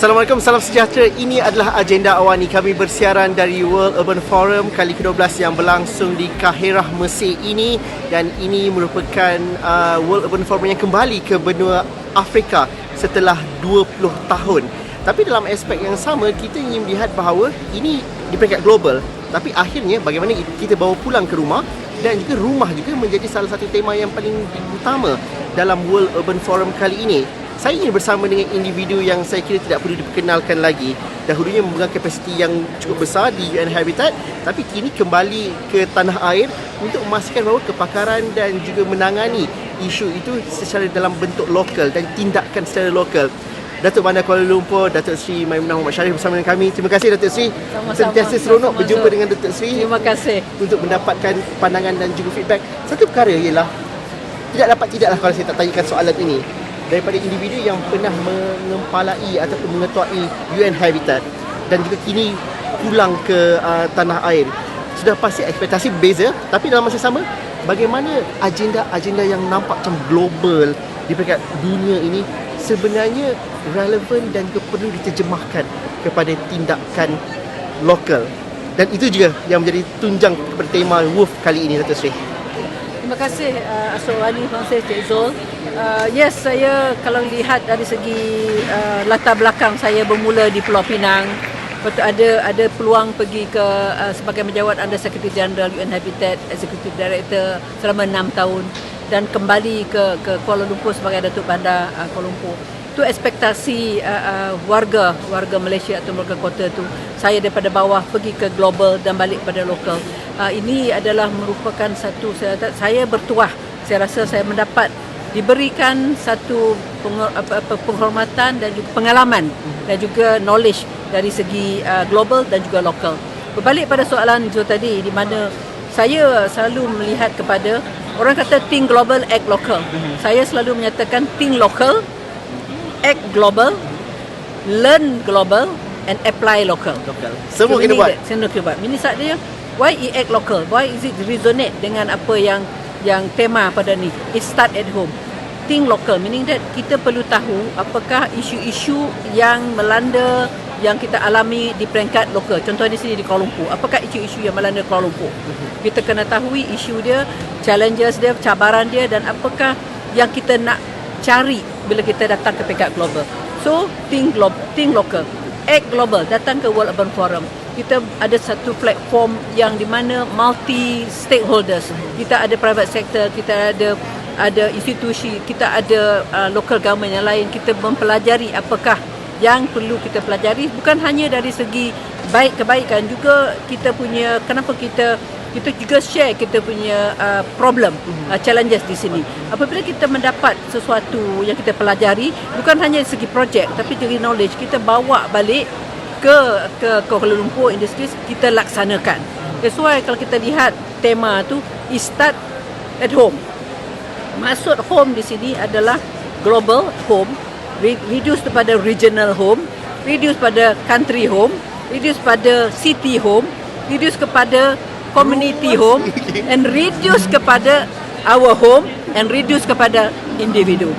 Assalamualaikum, salam sejahtera. Ini adalah agenda awani. Kami bersiaran dari World Urban Forum kali ke-12 yang berlangsung di Kahirah, Mesir ini. Dan ini merupakan World Urban Forum yang kembali ke benua Afrika setelah 20 tahun. Tapi dalam aspek yang sama, kita ingin melihat bahawa ini di peringkat global. Tapi akhirnya bagaimana kita bawa pulang ke rumah, dan juga rumah juga menjadi salah satu tema yang paling utama dalam World Urban Forum kali ini. Saya ingin bersama dengan individu yang saya kira tidak perlu diperkenalkan lagi. Dahulunya memegang kapasiti yang cukup besar di UN Habitat, tapi kini kembali ke tanah air untuk memastikan bahawa kepakaran dan juga menangani isu itu secara dalam bentuk lokal dan tindakan secara lokal. Datuk Bandar Kuala Lumpur, Datuk Seri Maimunah Muhammad Sharif bersama dengan kami. Terima kasih Datuk Seri. Sentiasa seronok berjumpa dengan Datuk Seri. Terima kasih Untuk mendapatkan pandangan dan juga feedback. Satu perkara ialah tidaklah kalau saya tak tanyakan soalan ini daripada individu yang pernah mengempalai ataupun mengetuai UN Habitat dan juga kini pulang ke tanah air. Sudah pasti ekspektasi berbeza, tapi dalam masa sama, bagaimana agenda-agenda yang nampak macam global di peringkat dunia ini sebenarnya relevan dan juga perlu diterjemahkan kepada tindakan lokal. Dan itu juga yang menjadi tunjang kepada tema WOOF kali ini, Datuk Seri. Terima kasih Asrowani Francis Cik Zul. Yes, saya kalau lihat dari segi latar belakang saya bermula di Pulau Pinang. Lepas tu ada peluang pergi ke sebagai menjawat Under Secretary General UN Habitat, Executive Director selama 6 tahun dan kembali ke Kuala Lumpur sebagai Datuk Bandar Kuala Lumpur. Itu ekspektasi warga Malaysia atau warga kota tu. Saya daripada bawah pergi ke global dan balik pada lokal. Ini adalah merupakan satu, saya bertuah. Saya rasa saya diberikan satu penghormatan dan juga pengalaman dan juga knowledge dari segi global dan juga lokal. Berbalik pada soalan Zul tadi, di mana saya selalu melihat kepada orang kata think global, act local. Saya selalu menyatakan think local, act global, learn global and apply local. Semua kena buat. Semua kena buat. Ini saatnya, why it act local? Why is it resonate dengan apa yang tema pada ni? It start at home. Think local, meaning that kita perlu tahu apakah isu-isu yang melanda, yang kita alami di peringkat lokal. Contoh di sini di Kuala Lumpur. Apakah isu-isu yang melanda Kuala Lumpur? Kita kena tahu isu dia, challenges dia, cabaran dia dan apakah yang kita nak cari bila kita datang ke peringkat global. So, think local. Act global, datang ke World Urban Forum. Kita ada satu platform yang di mana multi stakeholders. Kita ada private sector, kita ada institusi, kita ada local government yang lain. Kita mempelajari apakah yang perlu kita pelajari, bukan hanya dari segi kebaikan, juga kita punya, kenapa kita juga share kita punya problem, challenges di sini. Apabila kita mendapat sesuatu yang kita pelajari, bukan hanya dari segi projek, tapi dari knowledge, kita bawa balik ke Kuala Lumpur Industries, kita laksanakan. That's why kalau kita lihat tema tu, start at home. Maksud home di sini adalah global home, reduce kepada regional home, reduce pada country home, reduce pada city home, reduce kepada community home, and reduce kepada our home, and reduce kepada individu.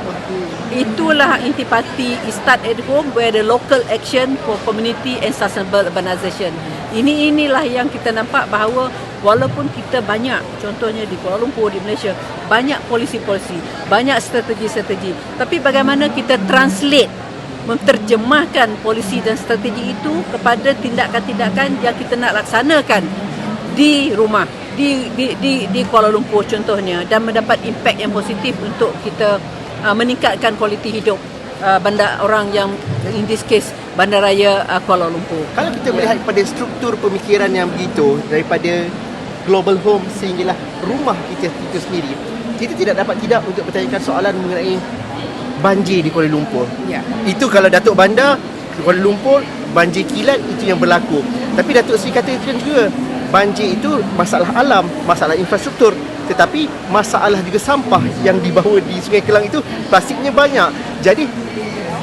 Itulah intipati start at home, where the local action for community and sustainable urbanization. Inilah yang kita nampak bahawa walaupun kita banyak, contohnya di Kuala Lumpur, di Malaysia, banyak polisi-polisi, banyak strategi-strategi, tapi bagaimana kita translate, menterjemahkan polisi dan strategi itu kepada tindakan-tindakan yang kita nak laksanakan di rumah, di Kuala Lumpur contohnya, dan mendapat impact yang positif untuk kita meningkatkan kualiti hidup bandar orang yang, in this case, Bandaraya Kuala Lumpur. Kalau kita melihat pada struktur pemikiran yang begitu, daripada global home sehinggalah rumah kita itu sendiri, kita tidak untuk bertanyakan soalan mengenai banjir di Kuala Lumpur. Itu kalau Datuk Bandar Kuala Lumpur, banjir kilat itu yang berlaku. Tapi Datuk Seri katakan juga, banjir itu masalah alam, masalah infrastruktur, tetapi masalah juga sampah yang dibawa di Sungai Kelang itu, plastiknya banyak. Jadi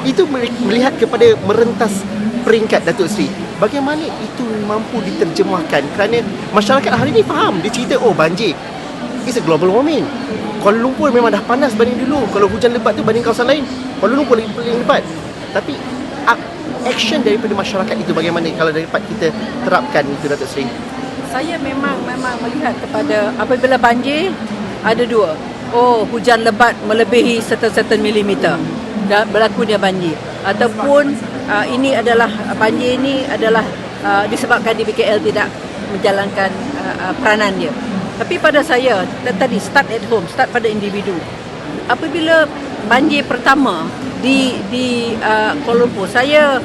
itu melihat kepada merentas peringkat Datuk Seri, bagaimana itu mampu diterjemahkan, kerana masyarakat hari ini faham. Dia cerita, oh banjir is a global warming. Kuala Lumpur memang dah panas banding dulu. Kalau hujan lebat tu banding kawasan lain, Kuala Lumpur paling lebat. Tapi action daripada masyarakat itu bagaimana kalau dapat kita terapkan itu, Datuk Seri? Saya memang melihat kepada apabila banjir ada dua. Oh, hujan lebat melebihi certain milimeter dan berlakunya banjir, ataupun ini adalah banjir ini adalah disebabkan DBKL tidak menjalankan peranan dia. Tapi pada saya tadi start at home, start pada individu. Apabila banjir pertama di Kuala Lumpur, saya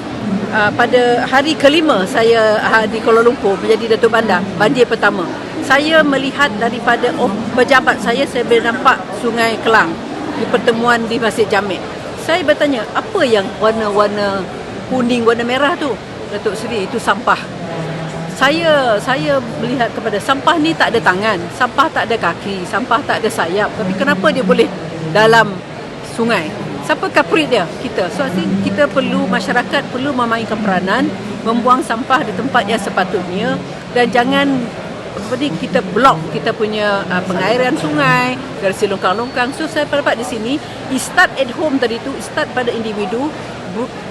pada hari kelima saya di Kuala Lumpur menjadi Datuk Bandar, banjir pertama, saya melihat daripada pejabat saya boleh nampak Sungai Kelang di pertemuan di Masjid Jamek. Saya bertanya, apa yang warna-warna kuning, warna merah tu? Datuk Seri, itu sampah. Saya melihat kepada sampah ni tak ada tangan, sampah tak ada kaki, sampah tak ada sayap, tapi kenapa dia boleh dalam sungai? Siapa culprit dia? Kita. So I think kita perlu, masyarakat perlu memainkan peranan, membuang sampah di tempat yang sepatutnya, dan jangan kita blok kita punya pengairan sungai dari longkang-longkang. So saya dapat di sini, start at home tadi tu, start pada individu,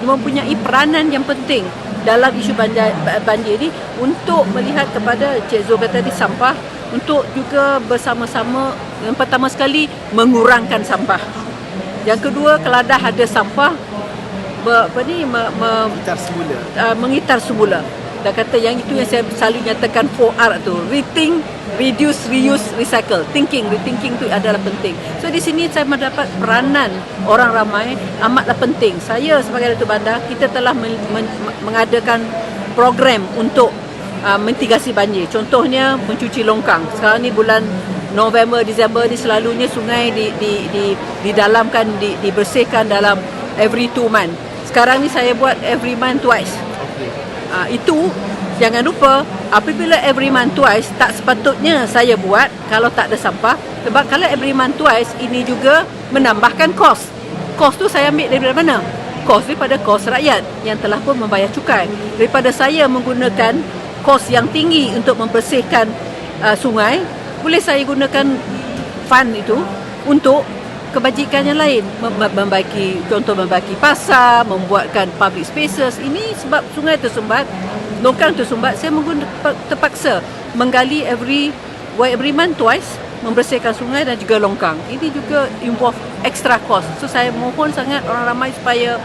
mempunyai peranan yang penting dalam isu banjir ni, untuk melihat kepada Cik Zul kata tadi, sampah, untuk juga bersama-sama, yang pertama sekali mengurangkan sampah. Yang kedua, kalau dah ada sampah mengitar semula. Dan kata yang itu yang saya selalu nyatakan 4R tu, rethink, reduce, reuse, recycle. Rethinking tu adalah penting. So di sini saya mendapat peranan orang ramai amatlah penting. Saya sebagai Datuk Bandar, kita telah mengadakan program untuk mitigasi banjir. Contohnya mencuci longkang. Sekarang ni bulan November, Disember ni selalunya sungai didalamkan, dibersihkan dalam every 2 months. Sekarang ni saya buat every month twice. Itu jangan lupa, apabila every month twice, tak sepatutnya saya buat kalau tak ada sampah. Sebab kalau every month twice, ini juga menambahkan kos. Kos tu saya ambil dari mana? Kos daripada kos rakyat yang telah pun membayar cukai. Daripada saya menggunakan kos yang tinggi untuk membersihkan sungai, boleh saya gunakan fund itu untuk kebajikan yang lain, membaiki pasar, membuatkan public spaces. Ini sebab sungai tersumbat, longkang tersumbat, saya terpaksa menggali every month twice, membersihkan sungai dan juga longkang. Ini juga involve extra cost. So saya mohon sangat orang ramai supaya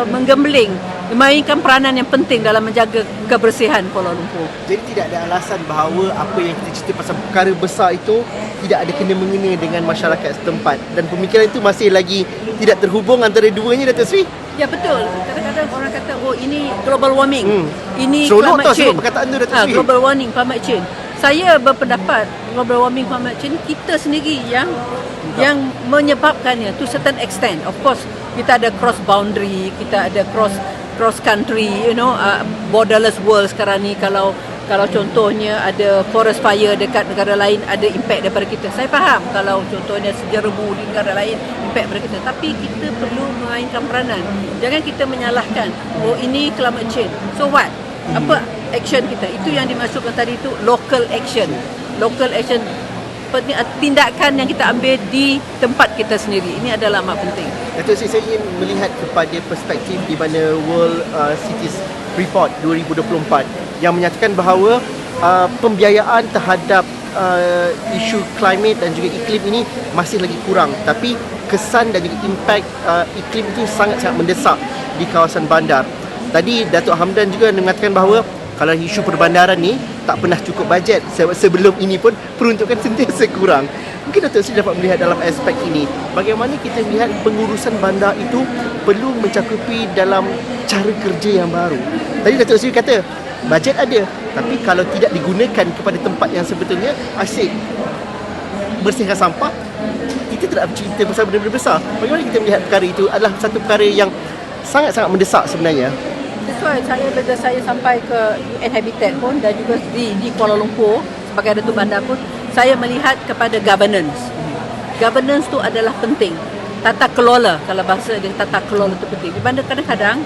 menggembling, memainkan peranan yang penting dalam menjaga kebersihan Kuala Lumpur. Jadi tidak ada alasan bahawa apa yang kita cerita pasal perkara besar itu tidak ada kena-mengena dengan masyarakat setempat, dan pemikiran itu masih lagi tidak terhubung antara duanya, Datuk Seri? Ya, betul. Kadang-kadang orang kata, oh ini global warming, ini seronok climate change. perkataan tu, Datuk Seri. Global warming, climate change. Saya berpendapat global warming, climate change, kita sendiri yang menyebabkannya to certain extent. Of course, kita ada cross boundary, kita ada cross country, borderless world sekarang ni. Kalau contohnya ada forest fire dekat negara lain, ada impact daripada kita. Saya faham kalau contohnya sejerbu di negara lain, impact daripada kita. Tapi kita perlu memainkan peranan. Jangan kita menyalahkan, oh ini climate change. So what? Apa action kita? Itu yang dimaksudkan tadi itu local action. Local action, tindakan yang kita ambil di tempat kita sendiri. Ini adalah amat penting. Datuk Seri, saya ingin melihat kepada perspektif di mana World Cities Report 2024 yang menyatakan bahawa pembiayaan terhadap isu climate dan juga iklim ini masih lagi kurang, tapi kesan dan juga impak iklim itu sangat-sangat mendesak di kawasan bandar. Tadi Datuk Hamdan juga mengatakan bahawa kalau isu perbandaran ni tak pernah cukup bajet. Sebelum ini pun peruntukan sentiasa kurang. Mungkin Datuk Seri dapat melihat dalam aspek ini, bagaimana kita melihat pengurusan bandar itu perlu mencakupi dalam cara kerja yang baru. Tadi Datuk Seri kata bajet ada, tapi kalau tidak digunakan kepada tempat yang sebetulnya, asyik bersihkan sampah, kita tidak bercerita pasal benda-benda besar. Bagaimana kita melihat perkara itu adalah satu perkara yang sangat-sangat mendesak sebenarnya. That's why saya sampai ke UN Habitat pun, dan juga di Kuala Lumpur sebagai Datuk Bandar pun, saya melihat kepada governance. Governance tu adalah penting. Tata kelola, kalau bahasa dia tata kelola tu penting. Di mana kadang-kadang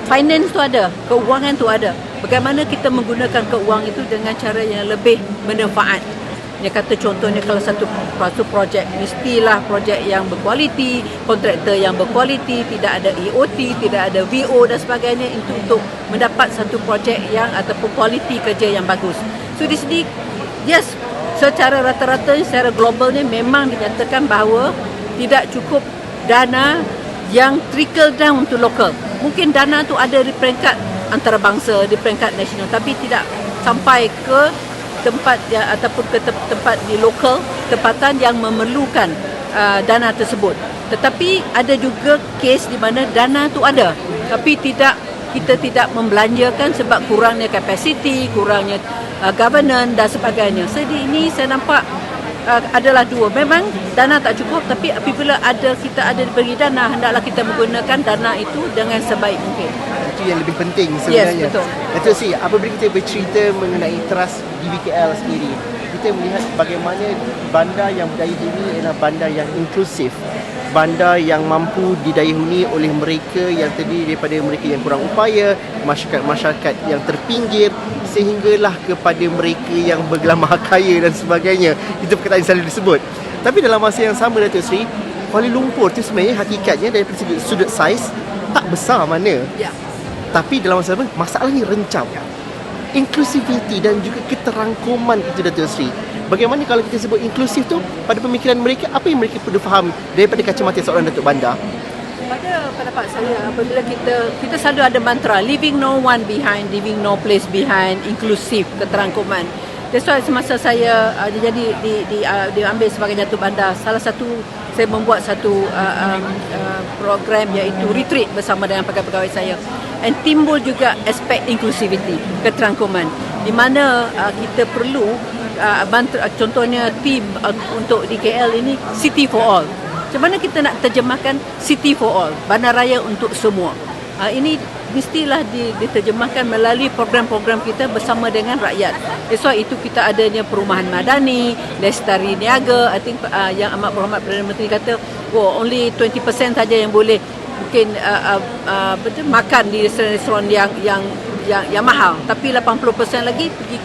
finance tu ada, keuangan tu ada. Bagaimana kita menggunakan keuangan itu dengan cara yang lebih bermanfaat. Dia kata contohnya kalau satu projek mestilah projek yang berkualiti, kontraktor yang berkualiti, tidak ada EOT, tidak ada VO dan sebagainya, itu untuk mendapat satu projek yang ataupun kualiti kerja yang bagus. So di sini yes, secara rata-rata secara globalnya memang dinyatakan bahawa tidak cukup dana yang trickle down to local. Mungkin dana tu ada di peringkat antarabangsa, di peringkat nasional, tapi tidak sampai ke tempat ataupun ke tempat di lokal, tempatan yang memerlukan dana tersebut. Tetapi ada juga kes di mana dana tu ada, tapi kita tidak membelanjakan sebab kurangnya kapasiti, kurangnya governance dan sebagainya. Jadi ini saya nampak adalah dua. Memang dana tak cukup, tapi apabila kita ada diberi dana, hendaklah kita menggunakan dana itu dengan sebaik mungkin. Itu yang lebih penting sebenarnya. Yes, betul. Datuk Sri, apabila kita bercerita mengenai trust DBKL sendiri, kita melihat bagaimana bandar yang berdayahuni adalah bandar yang inklusif, bandar yang mampu didayahuni oleh mereka yang terdiri daripada mereka yang kurang upaya, masyarakat yang terpinggir, sehinggalah kepada mereka yang bergelar maha kaya dan sebagainya. Itu perkataan yang selalu disebut. Tapi dalam masa yang sama, Datuk Sri, Kuala Lumpur tu sebenarnya hakikatnya dari sudut saiz tak besar mana. Ya. Tapi dalam masa sama, masalahnya rencam. Inklusiviti dan juga keterangkuman itu, Datuk Sri. Bagaimana kalau kita sebut inklusif tu pada pemikiran mereka, apa yang mereka perlu faham daripada kacamata seorang Datuk Bandar? Pada pendapat saya, apabila kita selalu ada mantra leaving no one behind, leaving no place behind, inklusif, keterangkuman. That's why semasa saya diambil sebagai Datuk Bandar, salah satu saya membuat satu program iaitu retreat bersama dengan pegawai-pegawai saya, and timbul juga aspek inklusiviti, keterangkuman, di mana kita perlu contohnya tim untuk di KL ini City for All. Macam mana kita nak terjemahkan City for All, bandaraya untuk semua? Ini mestilah diterjemahkan melalui program-program kita bersama dengan rakyat. So itu kita adanya perumahan madani, lestari niaga. I think yang amat berhormat Perdana Menteri kata, only 20% saja yang boleh mungkin makan di restoran yang mahal, tapi 80% lagi pergi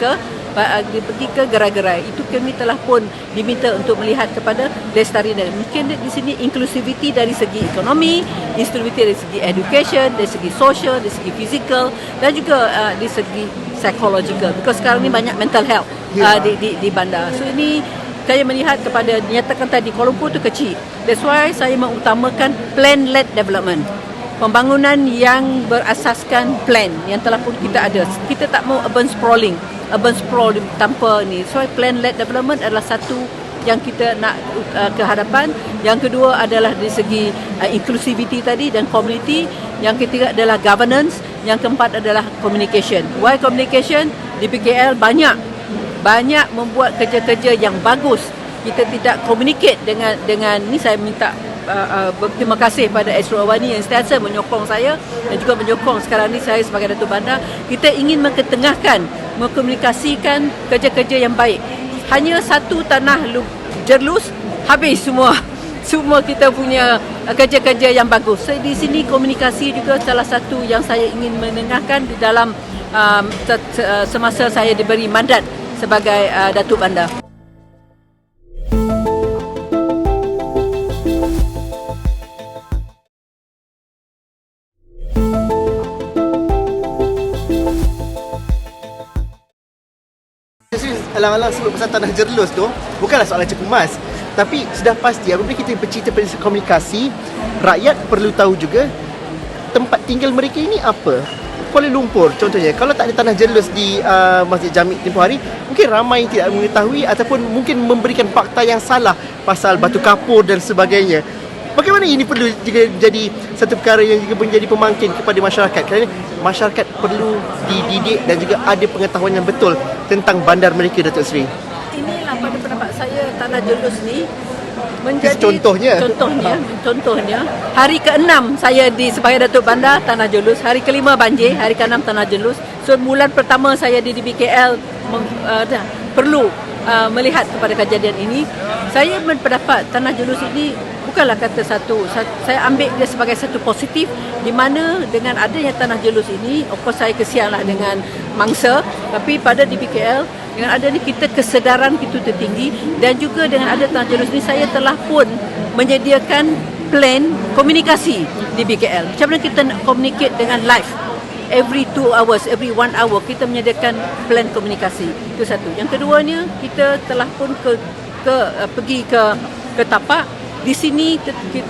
ke gerai-gerai. Itu kami telah pun diminta untuk melihat kepada lestari dan mungkin di sini inklusiviti dari segi ekonomi, inklusiviti dari segi education, dari segi social, dari segi physical dan juga dari segi psychological. Because sekarang ni banyak mental health di bandar. So ini saya melihat kepada nyatakan tadi Kuala Lumpur tu kecil. That's why saya mengutamakan plan-led development. Pembangunan yang berasaskan plan yang telah pun kita ada. Kita tak mau urban sprawl tanpa ni. So plan-led development adalah satu yang kita nak ke hadapan. Yang kedua adalah dari segi inclusivity tadi dan community. Yang ketiga adalah governance. Yang keempat adalah communication. Why communication? Di PKL banyak membuat kerja-kerja yang bagus. Kita tidak communicate dengan ni. Saya minta berterima kasih pada Astro Awani yang sentiasa menyokong saya dan juga menyokong sekarang ni saya sebagai Datuk Bandar. Kita ingin mengketengahkan, mengkomunikasikan kerja-kerja yang baik. Hanya satu tanah Jerlus, habis semua kita punya kerja-kerja yang bagus. So, di sini komunikasi juga salah satu yang saya ingin menengahkan di dalam semasa saya diberi mandat sebagai Datuk Bandar. Alang-alang sebut pasal tanah Jerlus tu bukanlah soalan cepumas, tapi sudah pasti apabila kita bercerita pasal komunikasi, rakyat perlu tahu juga tempat tinggal mereka ini apa. Kuala Lumpur contohnya, kalau tak ada tanah Jerlus di Masjid Jamik tempoh hari, mungkin ramai yang tidak mengetahui ataupun mungkin memberikan fakta yang salah pasal batu kapur dan sebagainya. Bagaimana ini perlu juga jadi satu perkara yang juga menjadi pemangkin kepada masyarakat, kerana masyarakat perlu dididik dan juga ada pengetahuan yang betul tentang bandar mereka, Datuk Sri. Inilah pada pendapat saya tanah Jerlus ni menjadi contohnya hari ke-6 saya sebagai Datuk Bandar tanah Jerlus, hari ke-5 banjir, hari ke-6 tanah Jerlus. So bulan pertama saya di DBKL perlu melihat kepada kejadian ini. Saya berpendapat tanah Jerlus ini bukanlah kata saya ambil dia sebagai satu positif, di mana dengan adanya tanah Jerlus ini, of course saya kesianlah dengan mangsa, tapi pada DBKL Dengan ada ni kita kesedaran kita tertinggi, dan juga dengan ada Tanah Jalus ni saya telah pun menyediakan plan komunikasi di BKL. Macam mana kita nak communicate dengan live? Every 2 hours, every 1 hour kita menyediakan plan komunikasi. Itu satu. Yang keduanya, kita telah pun pergi ke tapak. Di sini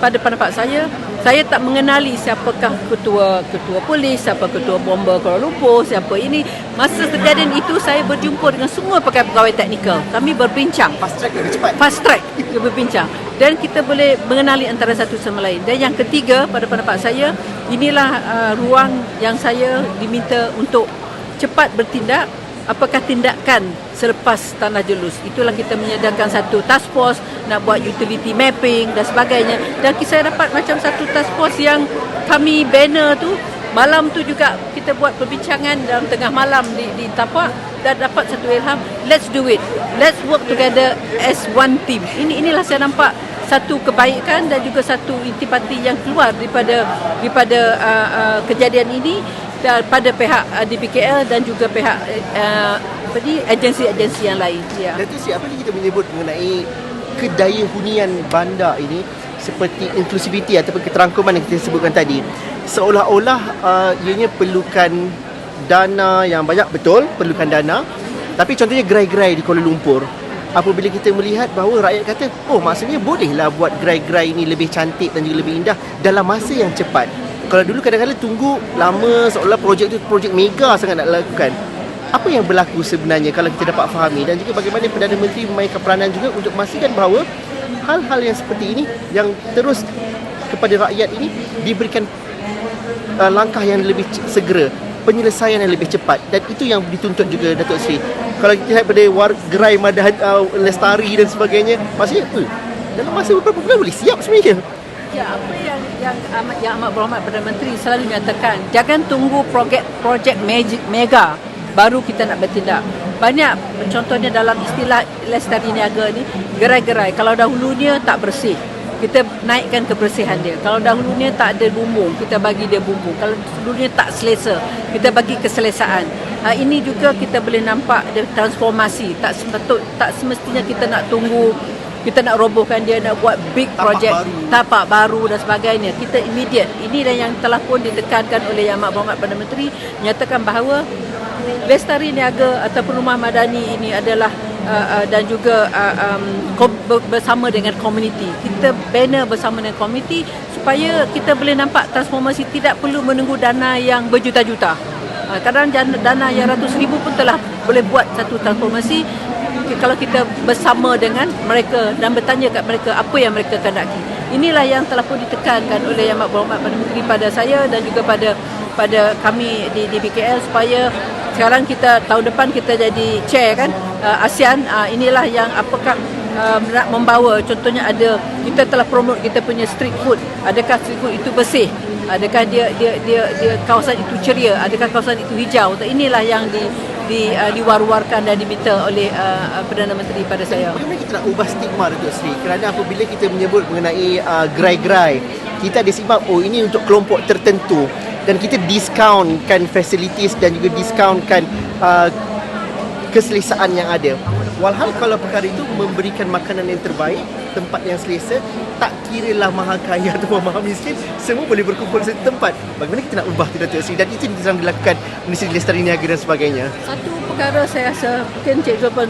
pada pendapat saya tak mengenali siapakah ketua polis, siapa ketua bomba Kuala Lumpur, siapa ini. Masa kejadian itu saya berjumpa dengan semua pegawai teknikal. Kami berbincang. Fast track lebih cepat. Fast track kita berbincang. Dan kita boleh mengenali antara satu sama lain. Dan yang ketiga, pada pendapat saya, inilah ruang yang saya diminta untuk cepat bertindak. Apakah tindakan selepas Tanah Jelus? Itulah kita menyediakan satu task force, nak buat utility mapping dan sebagainya. Dan saya dapat macam satu task force yang kami banner tu, malam tu juga kita buat perbincangan dalam tengah malam di tapak, dan dapat satu ilham. Let's do it. Let's work together as one team. Inilah saya nampak satu kebaikan dan juga satu intipati yang keluar daripada kejadian ini pada pihak DBKL dan juga pihak agensi-agensi yang lain. Ya. Datuk Sri, apa ni kita menyebut mengenai kedaya hunian bandar ini seperti inklusiviti ataupun keterangkuman yang kita sebutkan tadi, seolah-olah ianya perlukan dana yang banyak, betul perlukan dana, tapi contohnya gerai-gerai di Kuala Lumpur, apabila kita melihat bahawa rakyat kata, oh maksudnya bolehlah buat gerai-gerai ini lebih cantik dan juga lebih indah dalam masa yang cepat. Kalau dulu kadang-kadang tunggu lama, seolah projek itu projek mega sangat nak lakukan. Apa yang berlaku sebenarnya kalau kita dapat fahami, dan juga bagaimana Perdana Menteri memainkan peranan juga untuk memastikan bahawa hal-hal yang seperti ini yang terus kepada rakyat ini diberikan langkah yang lebih segera, penyelesaian yang lebih cepat, dan itu yang dituntut juga Datuk Seri. Kalau kita lihat pada gerai Madahan Lestari dan sebagainya, maksudnya dalam masa beberapa bulan boleh siap sebenarnya. Ya, apa yang Amat Berhormat Perdana Menteri selalu nyatakan, jangan tunggu projek mega baru kita nak bertindak. Banyak contohnya dalam istilah Lestari Niaga ni, gerai-gerai kalau dahulunya tak bersih, kita naikkan kebersihan dia. Kalau dahulunya tak ada bumbung, kita bagi dia bumbung. Kalau dahulunya tak selesa, kita bagi keselesaan. Ini juga kita boleh nampak ada transformasi. Tak semestinya kita nak tunggu, kita nak robohkan dia, nak buat big project, tapak baru dan sebagainya. Kita immediate. Inilah yang telah pun ditekankan oleh Yang Amat Berhormat Perdana Menteri, menyatakan bahawa Lestari Niaga ataupun Rumah Madani ini adalah dan juga bersama dengan komuniti. Kita banner bersama dengan komuniti supaya kita boleh nampak transformasi, tidak perlu menunggu dana yang berjuta-juta. Kadang dana yang ratus ribu pun telah boleh buat satu transformasi kalau kita bersama dengan mereka dan bertanya kat mereka apa yang mereka kehendaki. Inilah yang telah pun ditekankan oleh Yang Amat Berhormat Perdana Menteri pada saya dan juga pada kami di BKL, supaya sekarang kita tahun depan kita jadi chair kan ASEAN. Inilah yang apakah nak membawa, contohnya ada, kita telah promote kita punya street food. Adakah street food itu bersih? Adakah dia kawasan itu ceria? Adakah kawasan itu hijau? Inilah yang diwar-warkan dan diminta oleh Perdana Menteri pada saya. Bagaimana kita nak ubah stigma, Datuk Seri? Kerana apabila kita menyebut mengenai gerai-gerai, kita ada stigma, oh ini untuk kelompok tertentu, dan kita discountkan facilities dan juga discountkan keselesaan yang ada. Walhal kalau perkara itu memberikan makanan yang terbaik, tempat yang selesa, tak kiralah maha kaya atau maha miskin, semua boleh berkumpul di satu tempat. Bagaimana kita nak ubah tu, Datuk Seri? Dan itu yang sedang dilakukan Ministeri Lestari Niaga dan sebagainya. Satu perkara saya rasa, mungkin Cik Zul pun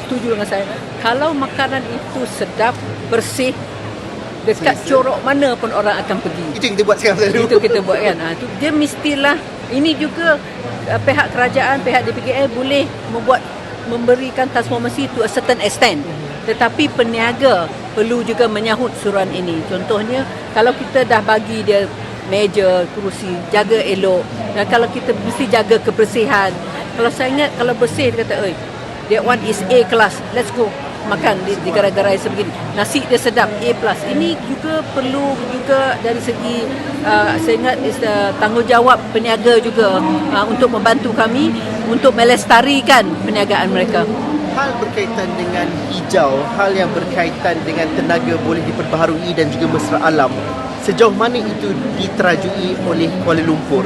setuju dengan saya, kalau makanan itu sedap, bersih, dekat corok mana pun orang akan pergi. Itu yang kita buat sekarang selalu. Itu kita buat kan. Dia mestilah, ini juga pihak kerajaan, pihak DPKL boleh memberikan transformasi to a certain extent. Tetapi peniaga perlu juga menyahut suruhan ini. Contohnya, kalau kita dah bagi dia meja, kerusi, jaga elok. Dan kalau kita mesti jaga kebersihan. Kalau saya ingat, kalau bersih, dia kata, that one is A class, let's go makan di gerai-gerai sebegini. Nasi dia sedap, A+. Ini juga perlu juga dari segi saya ingat is tanggungjawab peniaga juga untuk membantu kami untuk melestarikan perniagaan mereka. Hal berkaitan dengan hijau, hal yang berkaitan dengan tenaga boleh diperbaharui dan juga mesra alam, sejauh mana itu diterajui oleh Kuala Lumpur?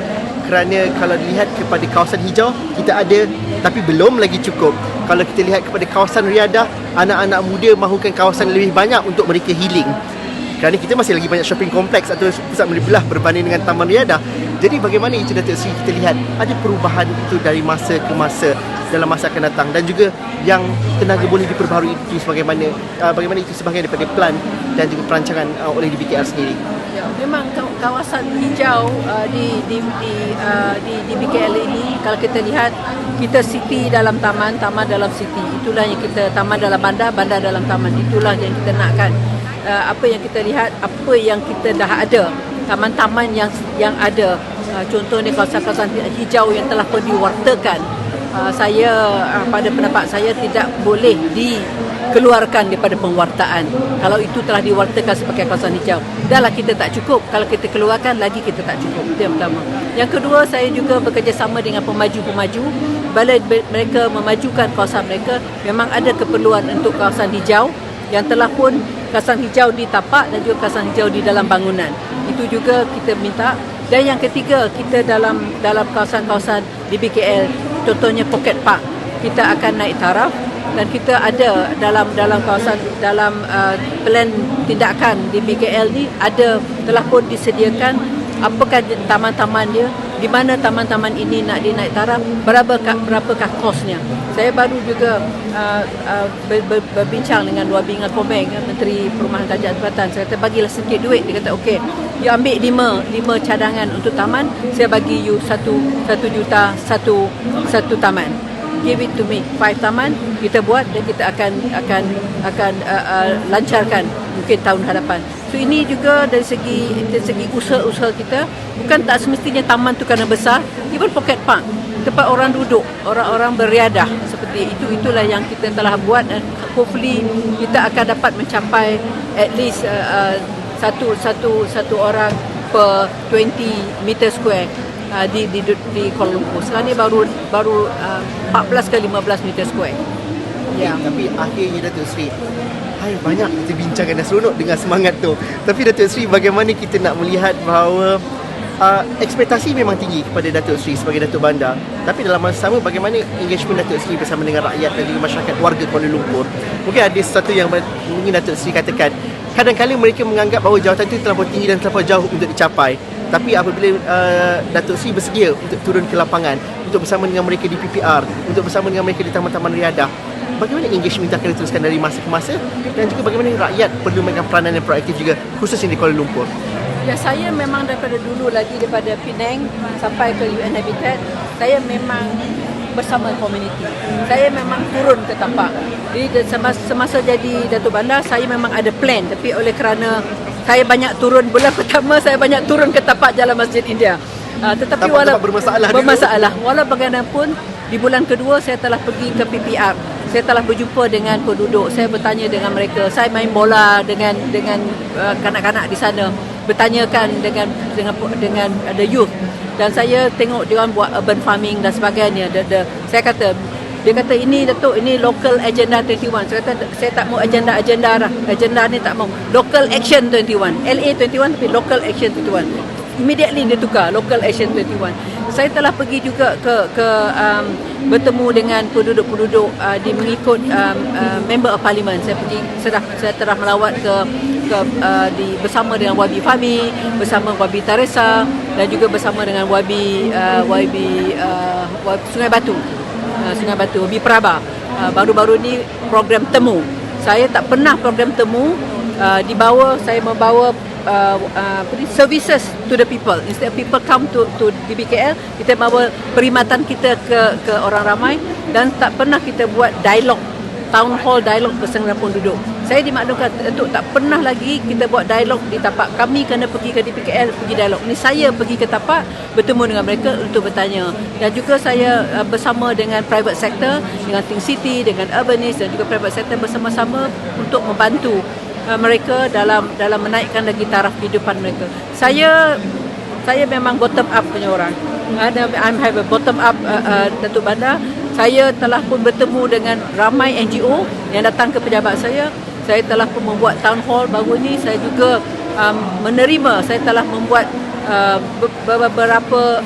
kerana kalau dilihat kepada kawasan hijau kita ada, tapi belum lagi cukup. Kalau kita lihat kepada kawasan riadah, anak-anak muda mahukan kawasan lebih banyak untuk mereka healing. Kerana kita masih lagi banyak shopping kompleks atau pusat belah berbanding dengan taman riadah. Jadi bagaimana itu Datuk Seri kita lihat ada perubahan itu dari masa ke masa dalam masa akan datang, dan juga yang tenaga boleh diperbaharui itu bagaimana itu sebahagian daripada plan dan juga perancangan oleh DBKL sendiri. Ya, memang kawasan hijau di BKL ini, kalau kita lihat, kita city dalam taman, taman dalam city. Itulah yang kita, taman dalam bandar, bandar dalam taman. Itulah yang kita nakkan. Apa yang kita lihat, apa yang kita dah ada, taman-taman yang ada, contohnya kawasan-kawasan hijau yang telah pun diwartakan. Saya pada pendapat saya tidak boleh dikeluarkan daripada pewartaan. Kalau itu telah diwartakan sebagai kawasan hijau, dahlah kita tak cukup. Kalau kita keluarkan lagi, kita tak cukup. Itu yang pertama. Yang kedua, saya juga bekerjasama dengan pemaju-pemaju. Bila mereka memajukan kawasan mereka, memang ada keperluan untuk kawasan hijau yang telah pun kawasan hijau di tapak dan juga kawasan hijau di dalam bangunan. Itu juga kita minta. Dan yang ketiga, kita dalam kawasan-kawasan di BKL, contohnya Pocket Park, kita akan naik taraf, dan kita ada dalam kawasan, dalam plan tindakan di BKL ni telah pun disediakan apakah taman-taman dia, di mana taman-taman ini nak dinaik taraf, berapakah kosnya. Saya baru juga berbincang dengan Wabi Ngakomeng, Menteri Perumahan Kerajaan Tempatan. Saya kata bagilah sikit duit. Dia kata okey, you ambil 5 cadangan untuk taman, saya bagi you 1 juta satu taman. Give it to me, 5 taman kita buat, dan kita akan lancarkan mungkin tahun hadapan. So ini juga dari segi usaha-usaha kita, bukan tak semestinya taman tu kerana besar, even Pocket Park, tempat orang duduk, orang-orang beriadah seperti itu, itulah yang kita telah buat, dan hopefully kita akan dapat mencapai at least satu orang per 20 meter square di Kuala Lumpur. Sekarang ni baru 14 ke 15 meter square. Ya. Tapi akhirnya Datuk Seri, banyak kita bincangkan dan seronok dengan semangat tu. Tapi Datuk Seri, bagaimana kita nak melihat bahawa ekspektasi memang tinggi kepada Datuk Seri sebagai Datuk Bandar, tapi dalam masa sama bagaimana engagement Datuk Seri bersama dengan rakyat dan juga masyarakat warga Kuala Lumpur. Mungkin ada sesuatu yang mungkin Datuk Seri katakan, kadang-kadang mereka menganggap bahawa jawatan itu terlalu tinggi dan terlalu jauh untuk dicapai. Tapi apabila Datuk Seri bersedia untuk turun ke lapangan, untuk bersama dengan mereka di PPR, untuk bersama dengan mereka di taman-taman riadah, bagaimana engagement akan diteruskan dari masa ke masa, dan juga bagaimana rakyat perlu mainkan peranan yang proaktif juga, khususnya di Kuala Lumpur. Ya, saya memang daripada dulu lagi, daripada Penang sampai ke UN Habitat, saya memang bersama komuniti. Saya memang turun ke tapak. Jadi semasa jadi Datuk Bandar, saya memang ada plan, tapi oleh kerana saya banyak turun, bulan pertama saya banyak turun ke tapak Jalan Masjid India. Tetapi bermasalah. Walau bagaimanapun, di bulan kedua saya telah pergi ke PPR. Saya telah berjumpa dengan penduduk. Saya bertanya dengan mereka. Saya main bola dengan kanak-kanak di sana. Bertanyakan dengan the youth. Dan saya tengok dia orang buat urban farming dan sebagainya. Saya kata, dia kata ini Datuk, ini local agenda 21. Saya kata saya tak mau agenda lah. Agenda ni tak mau. Local action 21. LA 21 tapi local action 21. Immediately dia tukar local action 21. Saya telah pergi juga ke bertemu dengan penduduk-penduduk mengikut member of parliament. Saya telah melawat bersama dengan Wabi Fahmi, bersama Wabi Teresa, dan juga bersama dengan Wabi Sungai Batu, Wabi Praba. Baru-baru ni program temu. Saya tak pernah program temu saya membawa services to the people. Instead people come to DBKL, kita bawa perkhidmatan kita ke orang ramai, dan tak pernah kita buat dialog, town hall dialog bersama penduduk. Saya dimaklumkan untuk tak pernah lagi kita buat dialog di tapak. Kami kena pergi ke DBKL, pergi dialog. Ni saya pergi ke tapak, bertemu dengan mereka untuk bertanya. Dan juga saya bersama dengan private sector, dengan Think City, dengan Urbanist, dan juga private sector bersama-sama untuk membantu mereka dalam menaikkan lagi taraf kehidupan mereka. Saya memang bottom up punya orang. I have a bottom up Datuk Bandar. Saya telah pun bertemu dengan ramai NGO yang datang ke pejabat saya. Saya telah pun membuat town hall baru ni. Saya juga menerima. Saya telah membuat beberapa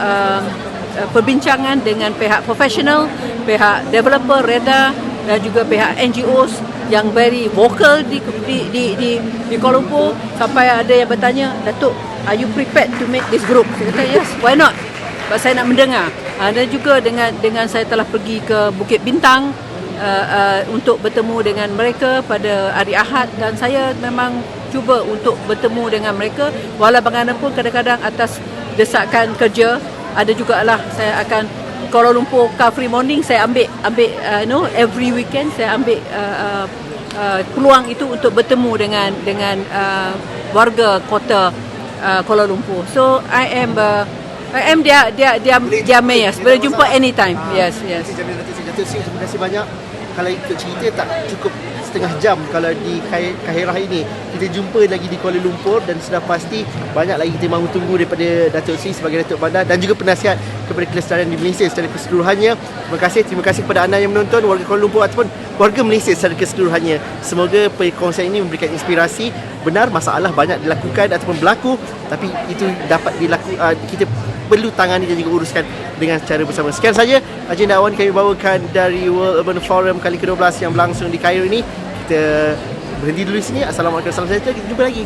perbincangan dengan pihak profesional, pihak developer, reda dan juga pihak NGOs yang very vocal di Kuala Lumpur, sampai ada yang bertanya, Datuk, are you prepared to make this group? Saya kata yes, why not? Sebab saya nak mendengar. Dan juga dengan saya telah pergi ke Bukit Bintang untuk bertemu dengan mereka pada hari Ahad, dan saya memang cuba untuk bertemu dengan mereka walau bagaimanapun kadang-kadang atas desakan kerja. Ada jugalah saya akan Kuala Lumpur Car Free Morning, saya ambil every weekend saya ambil peluang itu untuk bertemu dengan warga kota Kuala Lumpur. So I am dia mayor. Boleh jumpa anytime. Yes. Datuk Seri, terima kasih banyak. Kalau ikut cerita tak cukup setengah jam kalau di Kahirah ini. Kita jumpa lagi di Kuala Lumpur dan sudah pasti banyak lagi kita mahu tunggu daripada Datuk Seri sebagai Datuk Bandar dan juga penasihat kepada kelestarian di Malaysia secara keseluruhannya. Terima kasih kepada anda yang menonton, warga Kuala Lumpur ataupun warga Malaysia secara keseluruhannya. Semoga perkongsian ini memberikan inspirasi. Benar, masalah banyak dilakukan ataupun berlaku, tapi itu dapat kita perlu tangani dan juga uruskan dengan cara bersama. Sekian saja agenda awan kami bawakan dari World Urban Forum kali ke-12 yang berlangsung di Cairo ini. Kita berhenti dulu di sini. Assalamualaikum warahmatullahi wabarakatuh. Kita jumpa lagi.